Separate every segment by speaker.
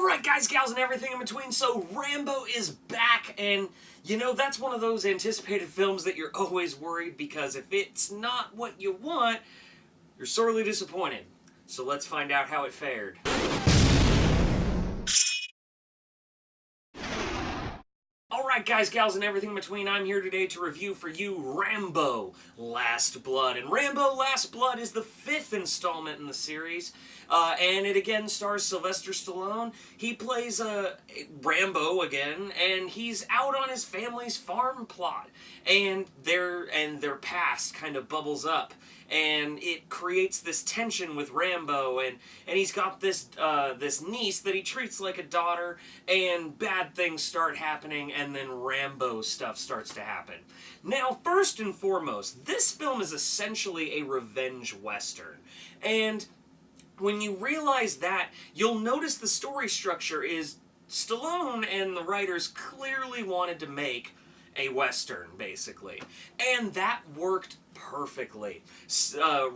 Speaker 1: Alright guys, gals, and everything in between, so Rambo is back, and you know, that's one of those anticipated films that you're always worried because if it's not what you want, you're sorely disappointed. So let's find out how it fared. Alright guys, gals, and everything in between, I'm here today to review for you Rambo Last Blood. And Rambo Last Blood is the 5th installment in the series, and it again stars Sylvester Stallone. He plays Rambo again, and he's out on his family's farm plot, and their past kind of bubbles up. And it creates this tension with Rambo, and he's got this this niece that he treats like a daughter, and bad things start happening, and then Rambo stuff starts to happen. Now, first and foremost, this film is essentially a revenge western, and when you realize that, you'll notice the story structure is Stallone and the writers clearly wanted to make a western, basically, and that worked perfectly.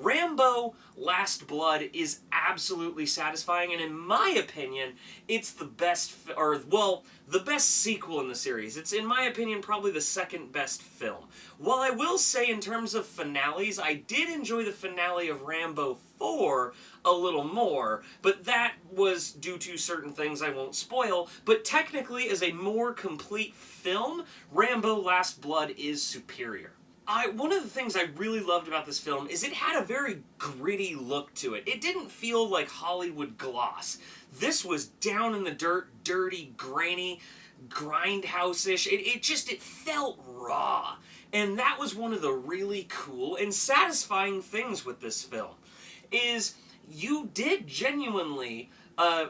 Speaker 1: Rambo Last Blood is absolutely satisfying, and in my opinion, it's the best, the best sequel in the series. It's, in my opinion, probably the second best film. While I will say, in terms of finales, I did enjoy the finale of Rambo 4 a little more, but that was due to certain things I won't spoil, but technically, as a more complete film, Rambo Last Blood is superior. One of the things I really loved about this film is it had a very gritty look to it. It didn't feel like Hollywood gloss. This was down in the dirt, dirty, grainy, grindhouse-ish. It felt raw. And that was one of the really cool and satisfying things with this film, is you did genuinely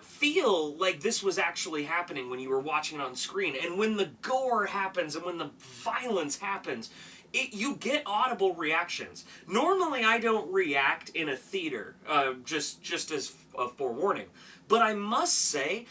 Speaker 1: feel like this was actually happening when you were watching it on screen. And when the gore happens and when the violence happens, you get audible reactions. Normally, I don't react in a theater, just as a forewarning. But I must say,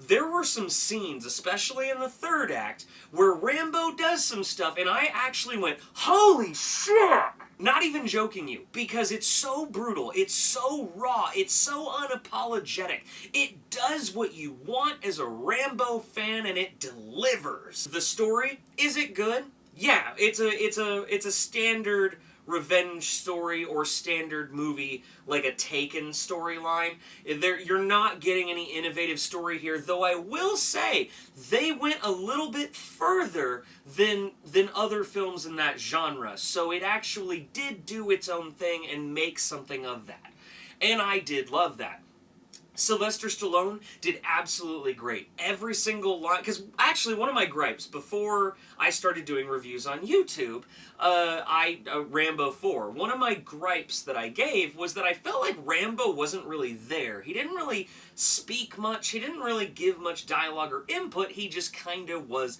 Speaker 1: there were some scenes, especially in the third act, where Rambo does some stuff, and I actually went, holy shit! Not even joking you, because it's so brutal, it's so raw, it's so unapologetic. It does what you want as a Rambo fan, and it delivers. The story, is it good? Yeah, it's a standard revenge story or standard movie, like a Taken storyline. You're not getting any innovative story here, though I will say they went a little bit further than other films in that genre, so it actually did do its own thing and make something of that. And I did love that. Sylvester Stallone did absolutely great. Every single line, because actually one of my gripes before I started doing reviews on YouTube, Rambo 4, one of my gripes that I gave was that I felt like Rambo wasn't really there. He didn't really speak much, he didn't really give much dialogue or input, he just kind of was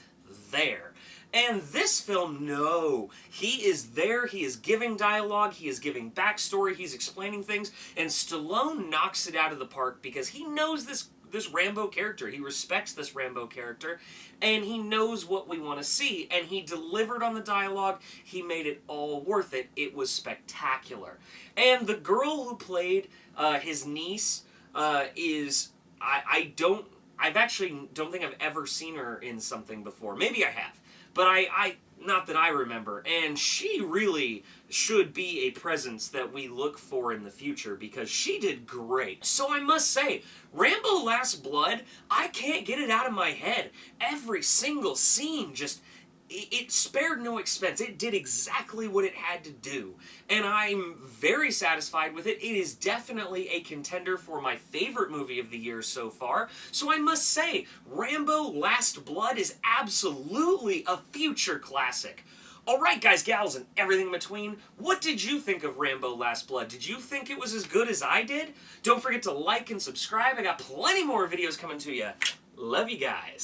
Speaker 1: there. And this film, no. He is there, he is giving dialogue, he is giving backstory, he's explaining things, and Stallone knocks it out of the park because he knows this Rambo character, he respects this Rambo character, and he knows what we want to see, and he delivered on the dialogue, he made it all worth it, it was spectacular. And the girl who played his niece I don't think I've ever seen her in something before. Maybe I have. But not that I remember, and she really should be a presence that we look for in the future because she did great. So I must say, Rambo Last Blood, I can't get it out of my head. Every single scene it spared no expense. It did exactly what it had to do. And I'm very satisfied with it. It is definitely a contender for my favorite movie of the year so far. So I must say, Rambo Last Blood is absolutely a future classic. Alright guys, gals, and everything in between, what did you think of Rambo Last Blood? Did you think it was as good as I did? Don't forget to like and subscribe. I got plenty more videos coming to you. Love you guys.